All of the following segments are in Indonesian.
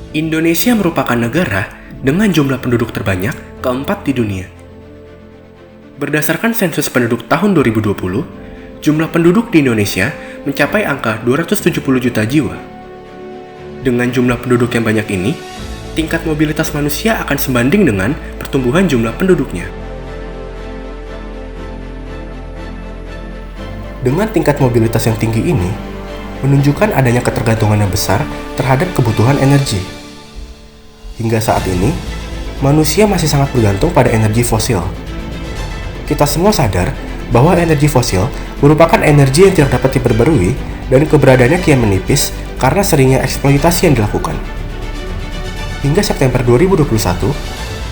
Indonesia merupakan negara dengan jumlah penduduk terbanyak keempat di dunia. Berdasarkan sensus penduduk tahun 2020, jumlah penduduk di Indonesia mencapai angka 270 juta jiwa. Dengan jumlah penduduk yang banyak ini, tingkat mobilitas manusia akan sebanding dengan pertumbuhan jumlah penduduknya. Dengan tingkat mobilitas yang tinggi ini, menunjukkan adanya ketergantungan yang besar terhadap kebutuhan energi. Hingga saat ini, manusia masih sangat bergantung pada energi fosil. Kita semua sadar bahwa energi fosil merupakan energi yang tidak dapat diperbarui dan keberadaannya kian menipis karena seringnya eksploitasi yang dilakukan. Hingga September 2021,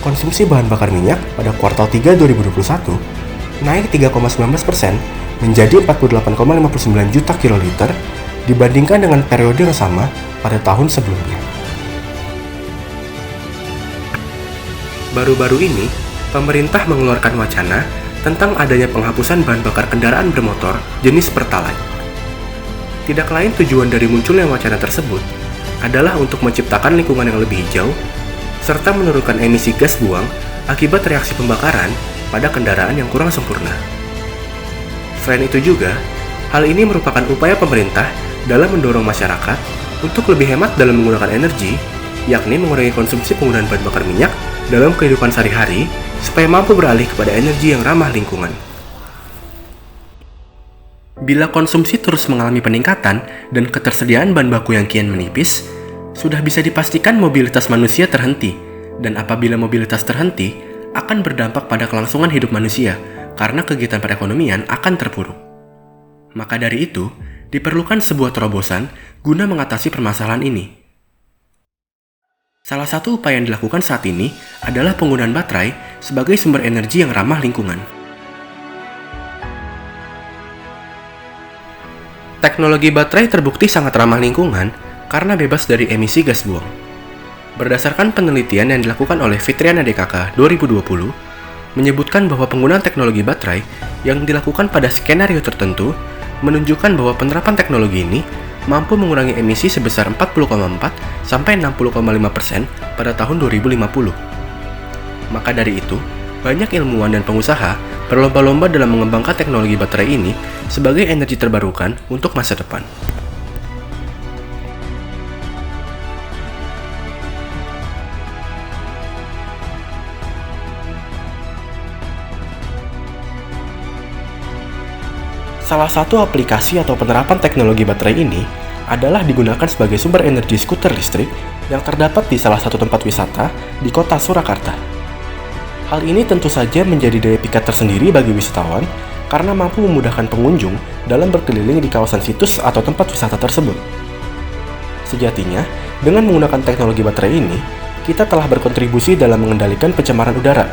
konsumsi bahan bakar minyak pada kuartal 3 2021 naik 3,19% menjadi 48,59 juta kiloliter dibandingkan dengan periode yang sama pada tahun sebelumnya. Baru-baru ini, pemerintah mengeluarkan wacana tentang adanya penghapusan bahan bakar kendaraan bermotor jenis Pertalite. Tidak lain tujuan dari munculnya wacana tersebut adalah untuk menciptakan lingkungan yang lebih hijau, serta menurunkan emisi gas buang akibat reaksi pembakaran pada kendaraan yang kurang sempurna. Selain itu juga, hal ini merupakan upaya pemerintah dalam mendorong masyarakat untuk lebih hemat dalam menggunakan energi, yakni mengurangi konsumsi penggunaan bahan bakar minyak dalam kehidupan sehari-hari supaya mampu beralih kepada energi yang ramah lingkungan. Bila konsumsi terus mengalami peningkatan dan ketersediaan bahan baku yang kian menipis, sudah bisa dipastikan mobilitas manusia terhenti, dan apabila mobilitas terhenti, akan berdampak pada kelangsungan hidup manusia karena kegiatan perekonomian akan terpuruk. Maka dari itu, diperlukan sebuah terobosan guna mengatasi permasalahan ini. Salah satu upaya yang dilakukan saat ini adalah penggunaan baterai sebagai sumber energi yang ramah lingkungan. Teknologi baterai terbukti sangat ramah lingkungan karena bebas dari emisi gas buang. Berdasarkan penelitian yang dilakukan oleh Fitriana DKK 2020, menyebutkan bahwa penggunaan teknologi baterai yang dilakukan pada skenario tertentu menunjukkan bahwa penerapan teknologi ini mampu mengurangi emisi sebesar 40,4 sampai 60,5% pada tahun 2050. Maka dari itu, banyak ilmuwan dan pengusaha berlomba-lomba dalam mengembangkan teknologi baterai ini sebagai energi terbarukan untuk masa depan. Salah satu aplikasi atau penerapan teknologi baterai ini adalah digunakan sebagai sumber energi skuter listrik yang terdapat di salah satu tempat wisata di kota Surakarta. Hal ini tentu saja menjadi daya pikat tersendiri bagi wisatawan karena mampu memudahkan pengunjung dalam berkeliling di kawasan situs atau tempat wisata tersebut. Sejatinya, dengan menggunakan teknologi baterai ini, kita telah berkontribusi dalam mengendalikan pencemaran udara,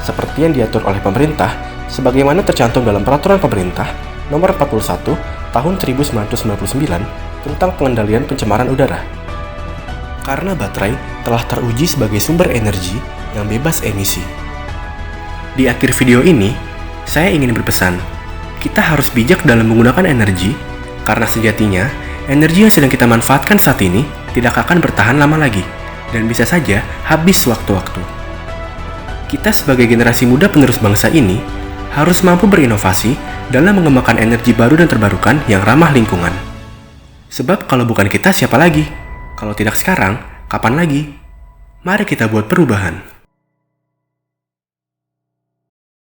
seperti yang diatur oleh pemerintah, sebagaimana tercantum dalam Peraturan Pemerintah Nomor 41 Tahun 1999 tentang pengendalian pencemaran udara. Karena baterai telah teruji sebagai sumber energi yang bebas emisi. Di akhir video ini, saya ingin berpesan, kita harus bijak dalam menggunakan energi, karena sejatinya, energi yang sedang kita manfaatkan saat ini tidak akan bertahan lama lagi, dan bisa saja habis waktu-waktu. Kita sebagai generasi muda penerus bangsa ini, harus mampu berinovasi dalam mengembangkan energi baru dan terbarukan yang ramah lingkungan. Sebab kalau bukan kita, siapa lagi? Kalau tidak sekarang, kapan lagi? Mari kita buat perubahan.